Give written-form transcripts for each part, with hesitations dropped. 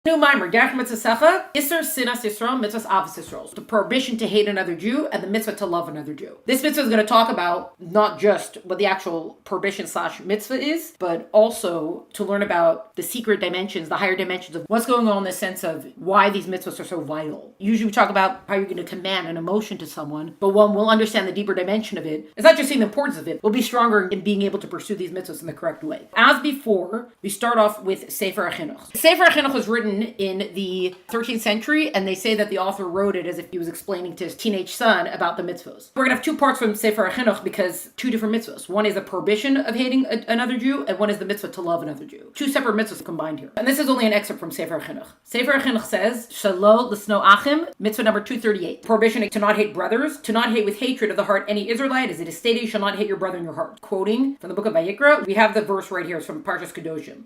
New Maamar, Derech Mitzvosecha, Issur Sinas Yisroel, Mitzvas Ahavas Yisroel. The prohibition to hate another Jew and the mitzvah to love another Jew. This mitzvah is going to talk about not just what the actual prohibition/mitzvah is, but also to learn about the secret dimensions, the higher dimensions of what's going on in the sense of why these mitzvahs are so vital. Usually we talk about how you're going to command an emotion to someone, but when we'll understand the deeper dimension of it, it's not just seeing the importance of it, we'll be stronger in being able to pursue these mitzvahs in the correct way. As before, we start off with Sefer HaChinuch. Sefer HaChinuch was written in the 13th century, and they say that the author wrote it as if he was explaining to his teenage son about the mitzvahs. We're going to have two parts from Sefer HaChinuch because two different mitzvahs. One is the prohibition of hating another Jew, and one is the mitzvah to love another Jew. Two separate mitzvahs combined here. And this is only an excerpt from Sefer HaChinuch. Sefer HaChinuch says, Shelo l'sno achim, mitzvah number 238. Prohibition to not hate brothers, to not hate with hatred of the heart any Israelite, as it is stated, you shall not hate your brother in your heart. Quoting from the book of Vayikra, we have the verse right here. It's from Parshas Kedoshim.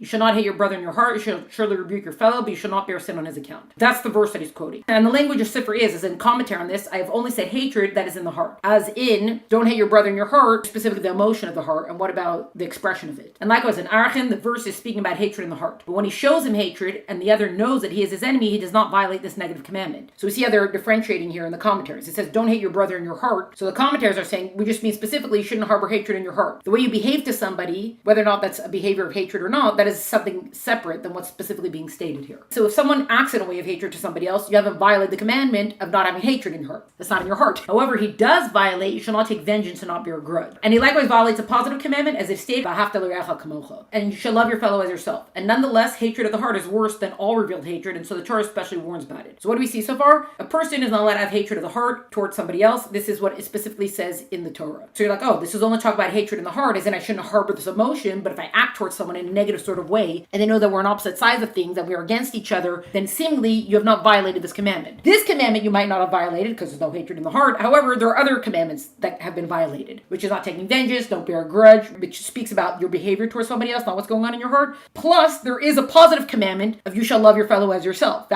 You should not hate your brother in your heart. You should surely rebuke your fellow, but you should not bear sin on his account. That's the verse that he's quoting. And the language of Sifra is in commentary on this, I have only said hatred that is in the heart. As in, don't hate your brother in your heart, specifically the emotion of the heart, and what about the expression of it? And likewise in Arachin, the verse is speaking about hatred in the heart. But when he shows him hatred, and the other knows that he is his enemy, he does not violate this negative commandment. So we see how they're differentiating here in the commentaries. It says, don't hate your brother in your heart. So the commentaries are saying, we just mean specifically, you shouldn't harbor hatred in your heart. The way you behave to somebody, whether or not that's a behavior of hatred or not, that is something separate than what's specifically being stated here. So if someone acts in a way of hatred to somebody else, you haven't violated the commandment of not having hatred in your heart. That's not in your heart. However, he does violate, you shall not take vengeance and not bear a grudge. And he likewise violates a positive commandment, as it stated, and you shall love your fellow as yourself. And nonetheless, hatred of the heart is worse than all revealed hatred, and so the Torah especially warns about it. So what do we see so far? A person is not allowed to have hatred of the heart towards somebody else. This is what it specifically says in the Torah. So you're like, oh, this is only talk about hatred in the heart, as in I shouldn't harbor this emotion, but if I act towards someone in a negative sort of way, and they know that we're on opposite sides of things, that we are against each other, then seemingly you have not violated this commandment. This commandment you might not have violated because there's no hatred in the heart. However, there are other commandments that have been violated, which is not taking vengeance, don't bear a grudge, which speaks about your behavior towards somebody else, not what's going on in your heart. Plus, there is a positive commandment of you shall love your fellow as yourself.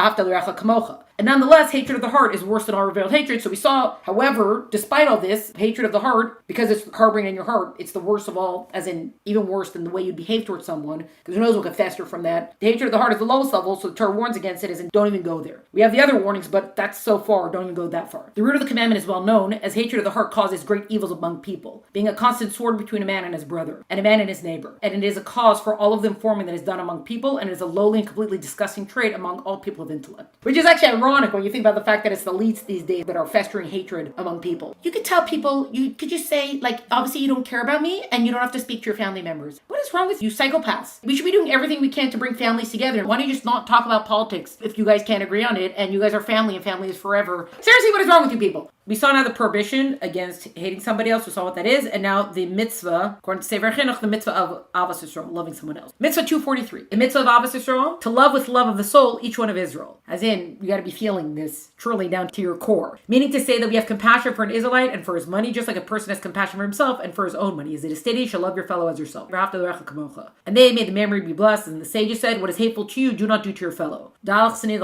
And nonetheless, hatred of the heart is worse than all revealed hatred. So we saw, however, despite all this, hatred of the heart, because it's harboring in your heart, it's the worst of all, as in even worse than the way you behave towards someone, because who knows what could fester from that. The hatred of the heart is the lowest level, so the Torah warns against it, as in don't even go there. We have the other warnings, but that's so far, don't even go that far. The root of the commandment is well known, as hatred of the heart causes great evils among people, being a constant sword between a man and his brother, and a man and his neighbor. And it is a cause for all of the informing that is done among people, and it is a lowly and completely disgusting trait among all people of intellect. Which is actually ironic when you think about the fact that it's the elites these days that are festering hatred among people. You could tell people, you could just say, like, obviously you don't care about me, and you don't have to speak to your family members. What is wrong with you psychopaths? We should be doing everything we can to bring families together. Why don't you just not talk about politics if you guys can't agree on it, and you guys are family, and family is forever? Seriously, what is wrong with you people? We saw now the prohibition against hating somebody else. We saw what that is. And now the mitzvah, according to Sefer HaChinuch, the mitzvah of Ahavas Yisroel, loving someone else. Mitzvah 243. The mitzvah of Ahavas Yisroel, to love with love of the soul each one of Israel. As in, you got to be feeling this truly down to your core. Meaning to say that we have compassion for an Israelite and for his money, just like a person has compassion for himself and for his own money. As it is stated, you shall love your fellow as yourself. And they made the memory be blessed. And the sages said, what is hateful to you, do not do to your fellow. We're actually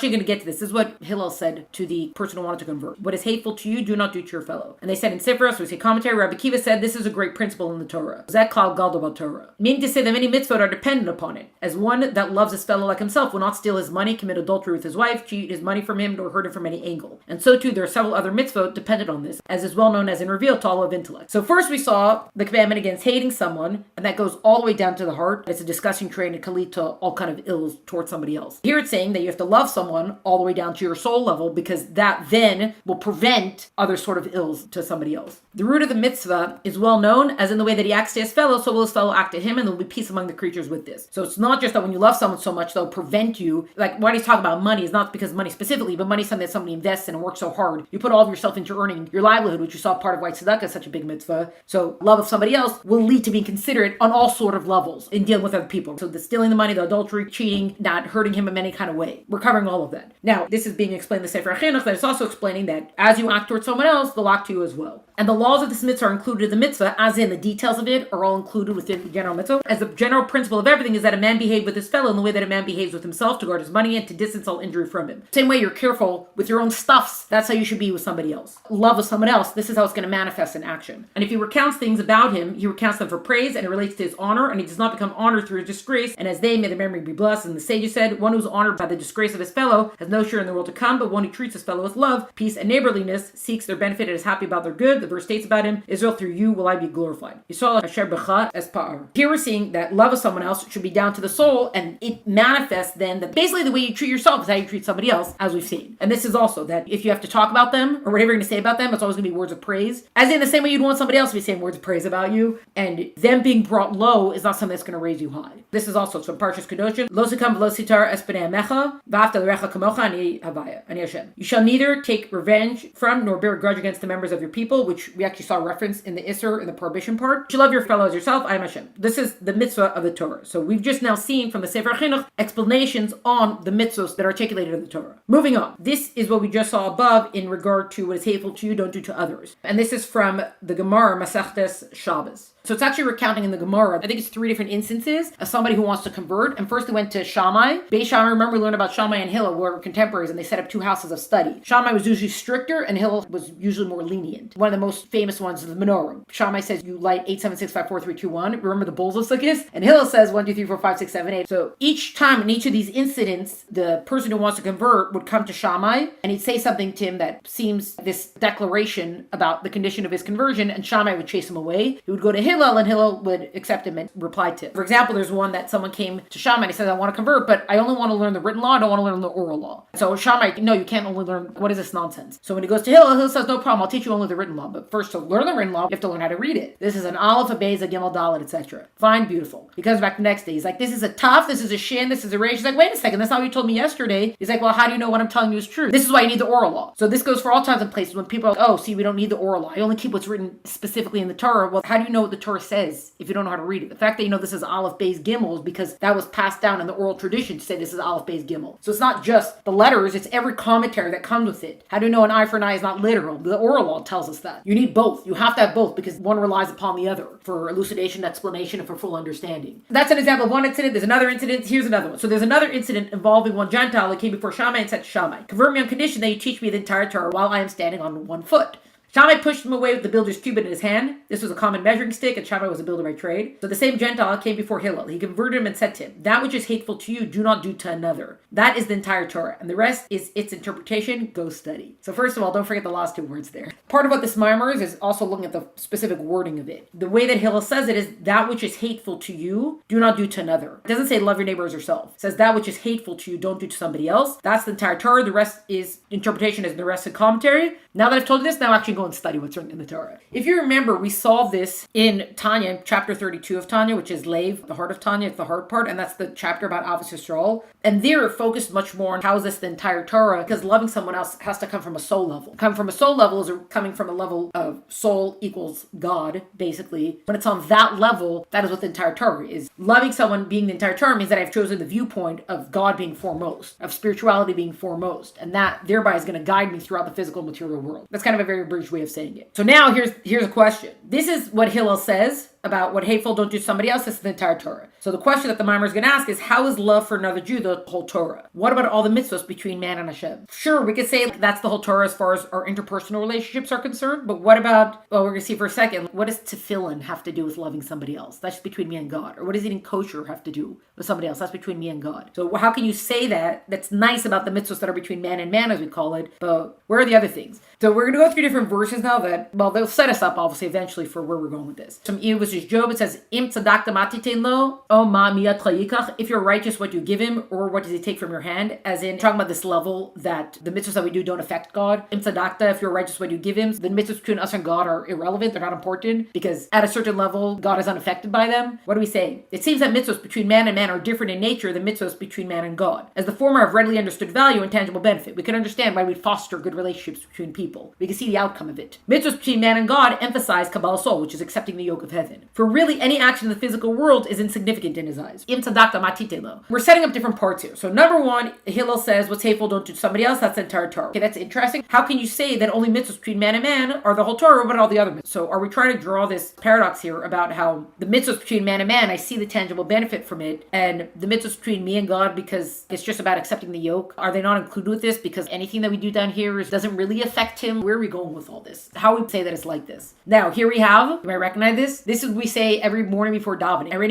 going to get to this. This is what Hillel said to the person who wanted to convert. What is hateful to you, do not do to your fellow. And they said in Sifra, so we say commentary, Rabbi Kiva said this is a great principle in the Torah. Zek-Klal Gadol Torah. Meaning to say that many mitzvot are dependent upon it. As one that loves his fellow like himself will not steal his money, commit adultery with his wife, cheat his money from him, nor hurt him from any angle. And so too, there are several other mitzvot dependent on this, as is well known as in Reveal to all of intellect. So first we saw the commandment against hating someone, and that goes all the way down to the heart. It's a disgusting trait and it can lead to all kind of ills towards somebody else. Here it's saying that you have to love someone all the way down to your soul level, because that then will prevent other sort of ills to somebody else. The root of the mitzvah is well known, as in the way that he acts to his fellow, so will his fellow act to him, and there will be peace among the creatures with this. So it's not just that when you love someone so much, they'll prevent you. Like, why he's talking about money is not because of money specifically, but money is something that somebody invests in and works so hard. You put all of yourself into earning your livelihood, which you saw part of why tzedakah is such a big mitzvah. So love of somebody else will lead to being considerate on all sort of levels in dealing with other people. So the stealing the money, the adultery, cheating, not hurting him in any kind of way. We're covering all of that. Now, this is being explained in the Sefer HaChinuch, that it's also explaining that as you act towards someone else, they'll act to you as well. And the laws of this mitzvah are included in the mitzvah, as in the details of it are all included within the general mitzvah. As the general principle of everything is that a man behave with his fellow in the way that a man behaves with himself, to guard his money and to distance all injury from him. Same way you're careful with your own stuffs, that's how you should be with somebody else. Love of someone else, this is how it's going to manifest in action. And if he recounts things about him, he recounts them for praise, and it relates to his honor, and he does not become honored through his disgrace. And as they, may their memory be blessed. And the sages said, one who's honored by the disgrace of his fellow has no share in the world to come, but one who treats his fellow with love, peace, and neighborliness, seeks their benefit, and is happy about their good. The verse states about him, Israel, through you will I be glorified. Yisrael asher b'cha es pa'ar. Here we're seeing that love of someone else should be down to the soul, and it manifests then that basically the way you treat yourself is how you treat somebody else, as we've seen. And this is also that if you have to talk about them, or whatever you're going to say about them, it's always going to be words of praise. As in the same way you'd want somebody else to be saying words of praise about you, and them being brought low is not something that's going to raise you high. This is also from Parshas Kedoshim. Lo sikam v'lo sitar es b'nei amecha, v'afta l'recha kamocha ani havaya, ani Hashem. You shall neither take revenge from nor bear a grudge against the members of your people, which we actually saw reference in the Issur, in the prohibition part. You shall love your fellow as yourself, I am Hashem. This is the mitzvah of the Torah. So we've just now seen from the Sefer Chinuch explanations on the mitzvahs that are articulated in the Torah. Moving on. This is what we just saw above in regard to what is hateful to you, don't do to others. And this is from the Gemara, Masechtes Shabbos. So it's actually recounting in the Gemara, I think it's 3 different instances of somebody who wants to convert. And first they went to Shammai. Beis Shammai, remember we learned about Shammai and Hillel were contemporaries, and they set up 2 houses of study. Shammai was usually stricter and Hillel was usually more lenient. One of the most famous ones is the menorah. Shammai says you light 8, 7, 6, 5, 4, 3, 2, 1. Remember the bowls of sukkahs? And Hillel says 1, 2, 3, 4, 5, 6, 7, 8. So each time in each of these incidents, the person who wants to convert would come to Shammai and he'd say something to him that seems this declaration about the condition of his conversion, and Shammai would chase him away. He would go to Hillel and Hillel would accept him and reply to him. For example, there's one that someone came to Shammai and he says, I want to convert, but I only want to learn the written law, I don't want to learn the oral law. So Shammai, no, you can't only learn, what is this nonsense? So when he goes to Hillel, Hillel says, no problem, I'll teach you only the written law, but first to learn the written law, you have to learn how to read it. This is an aleph, a beis, a gimel, dalet, etc. Fine, beautiful. He comes back the next day, he's like, this is a taf, this is a shin, this is a resh. He's like, wait a second, that's not what you told me yesterday. He's like, well, how do you know what I'm telling you is true? This is why you need the oral law. So this goes for all times and places when people are like, oh, see, we don't need the oral law. I only keep what's written specifically in the Torah. Well, how do you know what the Torah says if you don't know how to read it? The fact that you know this is aleph, beis, gimel is because that was passed down in the oral tradition to say this is aleph, beis, gimel. So it's not just the letters, it's every commentary that comes with it. How do you know an eye for an eye is not literal? The oral law tells us that. You need both. You have to have both because one relies upon the other for elucidation, explanation, and for full understanding. That's an example of one incident. There's another incident. Here's another one. So there's another incident involving one Gentile that came before Shammai and said to Shammai, convert me on condition that you teach me the entire Torah while I am standing on 1 foot. Shammai pushed him away with the builder's cubit in his hand. This was a common measuring stick, and Shammai was a builder by trade. So the same Gentile came before Hillel. He converted him and said to him, that which is hateful to you, do not do to another. That is the entire Torah, and the rest is its interpretation. Go study. So first of all, don't forget the last 2 words there. Part of what this Maamar is also looking at the specific wording of it. The way that Hillel says it is, that which is hateful to you, do not do to another. It doesn't say love your neighbor as yourself. It says that which is hateful to you, don't do to somebody else. That's the entire Torah. The rest is interpretation, is the rest is commentary. Now that I've told you this, now actually go and study what's written in the Torah. If you remember, we saw this in Tanya, chapter 32 of Tanya, which is Lev, the heart of Tanya. It's the heart part, and that's the chapter about Ahavas Yisroel. And there it focused much more on how is this the entire Torah, because loving someone else has to come from a soul level. Come from a soul level is coming from a level of soul equals God, basically. When it's on that level, that is what the entire Torah is. Loving someone being the entire Torah means that I've chosen the viewpoint of God being foremost, of spirituality being foremost, and that thereby is going to guide me throughout the physical material world. That's kind of a very abridged way of saying it. So now here's a question. This is what Hillel says about what hateful don't do to somebody else. This is the entire Torah. So the question that the Maamar is going to ask is, how is love for another Jew the whole Torah? What about all the mitzvahs between man and Hashem? Sure, we could say that's the whole Torah as far as our interpersonal relationships are concerned, but what about, well, we're going to see for a second, what does tefillin have to do with loving somebody else? That's between me and God. Or what does eating kosher have to do with somebody else? That's between me and God. So how can you say that? That's nice about the mitzvahs that are between man and man, as we call it, but where are the other things? So we're going to go through different verses now that, well, they'll set us up, obviously, eventually for where we're going with this. Some which is Job, it says, Im tzedakta matitein lo, o ma miyat chayikach. If you're righteous, what do you give him, or what does he take from your hand? As in, talking about this level that the mitzvahs that we do don't affect God. Im tzedakta, if you're righteous, what do you give him? The mitzvahs between us and God are irrelevant, they're not important, because at a certain level, God is unaffected by them. What do we say? It seems that mitzvahs between man and man are different in nature than mitzvahs between man and God. As the former have readily understood value and tangible benefit, we can understand why we foster good relationships between people. We can see the outcome of it. Mitzvahs between man and God emphasize Kabbalah soul, which is accepting the yoke of heaven. sin. For really, any action in the physical world is insignificant in his eyes. We're setting up different parts here. So number one, Hillel says, what's hateful, don't do to somebody else. That's the entire Torah. Okay, that's interesting. How can you say that only mitzvahs between man and man are the whole Torah, but all the other mitzvahs? So are we trying to draw this paradox here about how the mitzvahs between man and man, I see the tangible benefit from it, and the mitzvahs between me and God, because it's just about accepting the yoke, are they not included with this because anything that we do down here doesn't really affect him? Where are we going with all this? How we say that it's like this? Now, here we have, you might recognize this. This is what we say every morning before davening. Every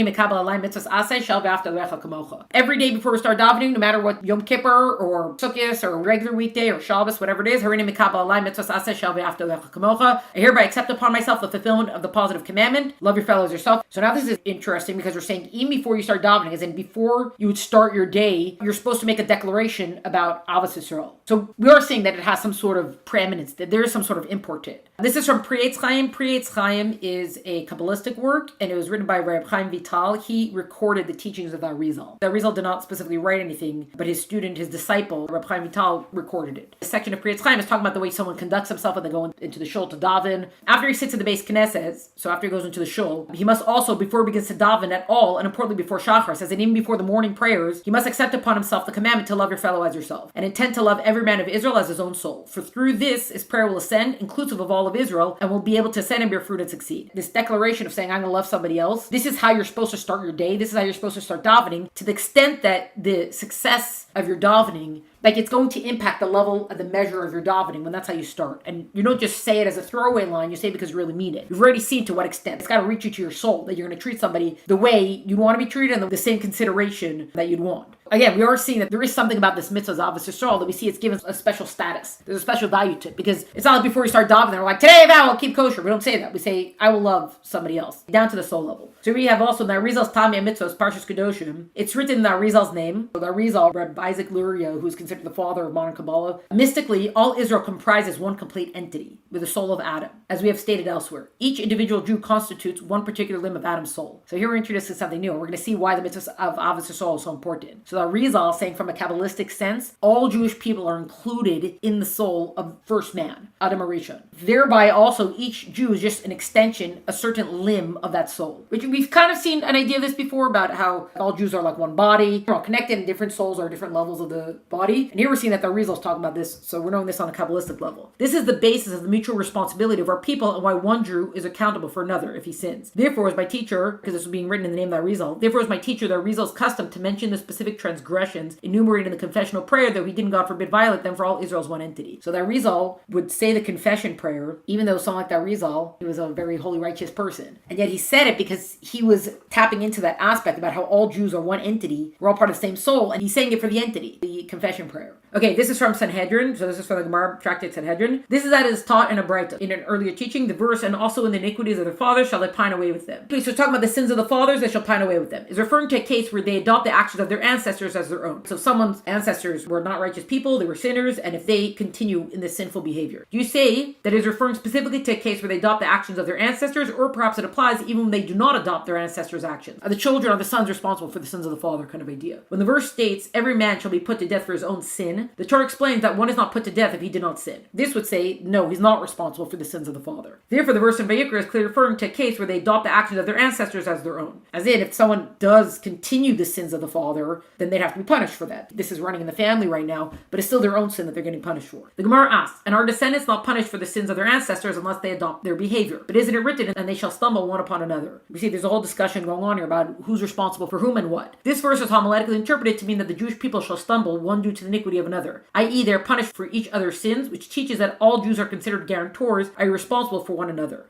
day before we start davening, no matter what Yom Kippur or Sukkot or regular weekday or Shabbos, whatever it is, I hereby accept upon myself the fulfillment of the positive commandment. Love your fellow as yourself. So now this is interesting because we're saying even before you start davening, as in before you would start your day, you're supposed to make a declaration about Ahavas Yisroel. So we are saying that it has some sort of preeminence, that there is some sort of import to it. This is from Pri Etz Chaim. Pri Etz Chaim is a Kabbalistic work, and it was written by Reb Chaim Vital. He recorded the teachings of the Arizal. The Arizal did not specifically write anything, but his student, his disciple, Reb Chaim Vital, recorded it. The section of Pri Etz Chaim is talking about the way someone conducts himself when they go into the shul to daven. After he sits in the base Knesset, so after he goes into the shul, he must also, before he begins to daven at all, and importantly before Shachar, says that even before the morning prayers, he must accept upon himself the commandment to love your fellow as yourself, and intend to love every man of Israel as his own soul. For through this, his prayer will ascend, inclusive of all of Israel, and will be able to ascend and bear fruit and succeed. This declaration of saying, I'm going to love somebody else, this is how you're supposed to start your day, this is how you're supposed to start davening, to the extent that the success of your davening, like it's going to impact the level of the measure of your davening when that's how you start. And you don't just say it as a throwaway line, you say it because you really mean it. You've already seen to what extent. It's got to reach you to your soul that you're going to treat somebody the way you want to be treated and the same consideration that you'd want. Again, we are seeing that there is something about this Mitzvas Ahavas Yisroel that we see it's given a special status. There's a special value to it because it's not like before we start davening, we're like, today I vow I'll keep kosher. We don't say that. We say, I will love somebody else, down to the soul level. So we have also the Arizal's Tamei Mitzvos, Parshas Kedoshim. It's written in the Arizal's name. So the Arizal, Reb Isaac Luria, who is considered the father of modern Kabbalah. Mystically, all Israel comprises one complete entity, with the soul of Adam, as we have stated elsewhere. Each individual Jew constitutes one particular limb of Adam's soul. So here we're introducing something new, and we're going to see why the Mitzvahs of Ahavas Yisroel is so important. So the Arizal, saying from a Kabbalistic sense, all Jewish people are included in the soul of first man, Adam HaRishon. Thereby also each Jew is just an extension, a certain limb of that soul. Which we've kind of seen an idea of this before about how all Jews are like one body. We're all connected and different souls are different levels of the body. And here we're seeing that the Arizal is talking about this, so we're knowing this on a Kabbalistic level. This is the basis of the mutual responsibility of our people and why one Jew is accountable for another if he sins. Therefore, as my teacher, because this was being written in the name of the Arizal, therefore as my teacher, the Arizal's custom to mention the specific transgressions enumerated in the confessional prayer, though he didn't, God forbid, violate them, for all Israel's one entity. So the Arizal would say the confession prayer, even though someone like the Arizal, he was a very holy, righteous person. And yet he said it because he was tapping into that aspect about how all Jews are one entity, we're all part of the same soul, and he's saying it for the entity, the confession prayer. Okay, this is from Sanhedrin, so this is from the Gemara Tractate Sanhedrin. This is that is taught in a Braita. In an earlier teaching, the verse, and also in the iniquities of their fathers shall they pine away with them. Okay, so talking about the sins of the fathers, they shall pine away with them, is referring to a case where they adopt the actions of their ancestors as their own. So someone's ancestors were not righteous people, they were sinners, and if they continue in this sinful behavior. Do you say that is referring specifically to a case where they adopt the actions of their ancestors, or perhaps it applies even when they do not adopt their ancestors' actions? Are the children or the sons responsible for the sins of the father kind of idea? When the verse states, every man shall be put to death for his own sin, the Torah explains that one is not put to death if he did not sin. This would say, no, he's not responsible for the sins of the father. Therefore, the verse in Vayikra is clearly referring to a case where they adopt the actions of their ancestors as their own. As in, if someone does continue the sins of the father, then they'd have to be punished for that. This is running in the family right now, but it's still their own sin that they're getting punished for. The Gemara asks, and are descendants not punished for the sins of their ancestors unless they adopt their behavior? But isn't it written, and they shall stumble one upon another? We see there's a whole discussion going on here about who's responsible for whom and what. This verse is homiletically interpreted to mean that the Jewish people shall stumble one due to the iniquity of another, i.e. they're punished for each other's sins, which teaches that all Jews are considered guarantors, are responsible for one another.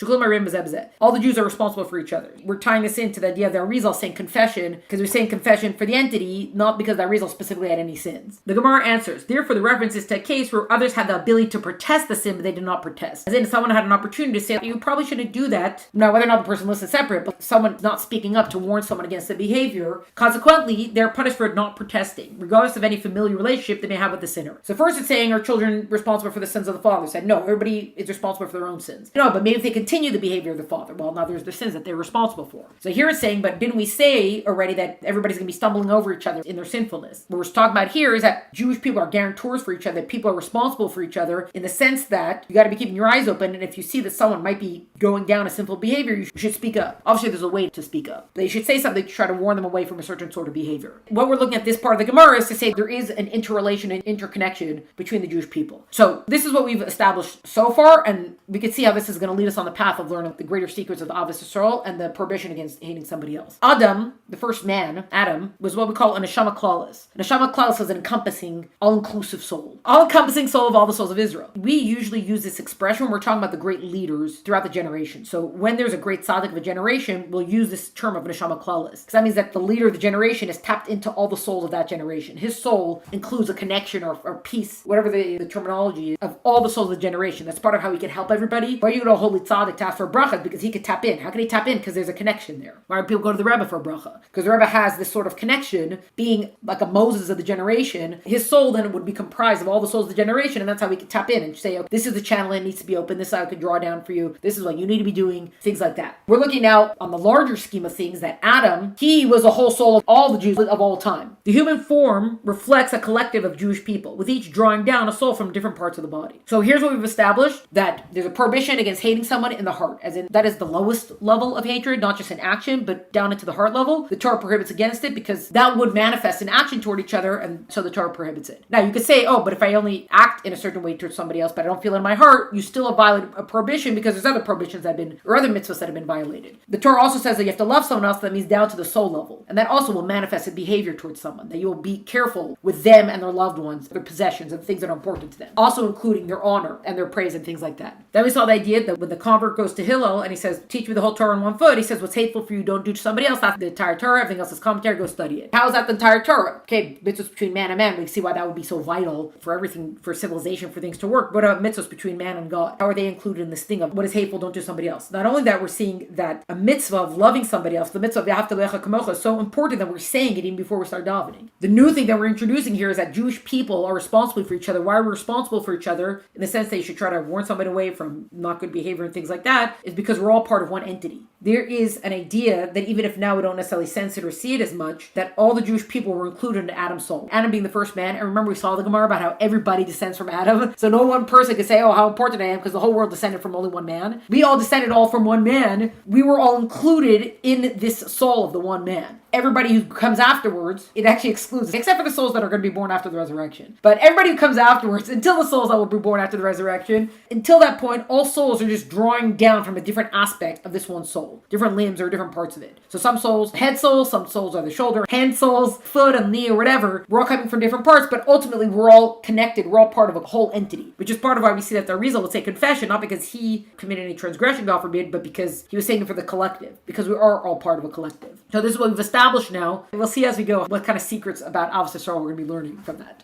All the Jews are responsible for each other. We're tying this into the idea of the Arizal saying confession, because we're saying confession for the entity, not because the Arizal specifically had any sins. The Gemara answers, therefore the reference is to a case where others had the ability to protest the sin, but they did not protest. As in, someone had an opportunity to say, you probably shouldn't do that. Now, whether or not the person listens separate, but someone not speaking up to warn someone against the behavior, consequently, they're punished for not protesting, regardless of any familiar relationship they may have with the sinner. So first it's saying, are children responsible for the sins of the father? It said, no, everybody is responsible for their own sins. No, but maybe if they continue the behavior of the father, well, now there's the sins that they're responsible for. So here it's saying, but didn't we say already that everybody's going to be stumbling over each other in their sinfulness? What we're talking about here is that Jewish people are guarantors for each other, that people are responsible for each other in the sense that you got to be keeping your eyes open, and if you see that someone might be going down a sinful behavior, you should speak up. Obviously, there's a way to speak up. They should say something to try to warn them away from a certain sort of behavior. What we're looking at this part of the Gemara is to say there is an interrelation and interconnection between the Jewish people. So this is what we've established so far, and we can see how this is going to lead us on the path of learning the greater secrets of the Ahavas Yisroel and the prohibition against hating somebody else. Adam, the first man, Adam, was what we call an neshama klalis. An neshama klalis is an encompassing, all-inclusive soul. All-encompassing soul of all the souls of Israel. We usually use this expression when we're talking about the great leaders throughout the generation. So when there's a great tzaddik of a generation, we'll use this term of neshama klalis. Because that means that the leader of the generation is tapped into all the souls of that generation. His soul includes a connection or piece, whatever the terminology is, of all the souls of the generation. That's part of how he can help everybody. Why you go to a holy tzaddik to ask for a bracha? Because he could tap in. How can he tap in? Because there's a connection there. Why do people go to the Rebbe for a bracha? Because the Rebbe has this sort of connection, being like a Moses of the generation. His soul then would be comprised of all the souls of the generation, and that's how we can tap in and say, okay, this is the channel that needs to be open. This is how I could draw down for you. This is what you need to be doing. Things like that. We're looking now on the larger scheme of things that Adam, he was a whole soul of all the Jews of all time. The human form reflects a collective of Jewish people, with each drawing down a soul from different parts of the body. So here's what we've established, that there's a prohibition against hating someone in the heart, as in that is the lowest level of hatred, not just in action, but down into the heart level. The Torah prohibits against it because that would manifest in action toward each other, and so the Torah prohibits it. Now you could say, oh, but if I only act in a certain way towards somebody else, but I don't feel it in my heart, you still have violated a prohibition because there's other prohibitions that have been, or other mitzvahs that have been violated. The Torah also says that you have to love someone else, that means down to the soul level. And that also will manifest in behavior towards someone, that you will be careful with them and their loved ones, their possessions, and things that are important to them. Also including their honor and their praise and things like that. Then we saw the idea that when the convert goes to Hillel and he says, teach me the whole Torah in one foot, he says, what's hateful for you, don't do to somebody else. That's the entire Torah. Everything else is commentary. Go study it. How is that the entire Torah? Okay, mitzvahs between man and man. We can see why that would be so vital for everything, for civilization, for things to work. What about mitzvahs between man and God? How are they included in this thing of what is hateful, don't do to somebody else? Not only that, we're seeing that a mitzvah of loving somebody else, the mitzvah of V'ahavta l'recha kamocha, is so important that we're saying it even before we start davening. The new thing that we're introducing here is that Jewish people are responsible for each other. Why are we responsible for each other? In the sense that you should try to warn somebody away from not good behavior and things like that, is because we're all part of one entity. There is an idea that even if now we don't necessarily sense it or see it as much, that all the Jewish people were included in Adam's soul. Adam being the first man, and remember we saw the Gemara about how everybody descends from Adam, so no one person could say, oh, how important I am, because the whole world descended from only one man. We all descended all from one man. We were all included in this soul of the one man. Everybody who comes afterwards, it actually excludes, except for the souls that are going to be born after the resurrection. But everybody who comes afterwards, until the souls that will be born after the resurrection, until that point, all souls are just drawing down from a different aspect of this one soul. Different limbs or different parts of it. So some souls, head souls, some souls are the shoulder, hand souls, foot and knee or whatever. We're all coming from different parts, but ultimately we're all connected. We're all part of a whole entity, which is part of why we see that the Arizal would say confession, not because he committed any transgression, God forbid, but because he was saying it for the collective, because we are all part of a collective. So this is what we've established now. We'll see as we go what kind of secrets about Ahavas Yisroel we're going to be learning from that.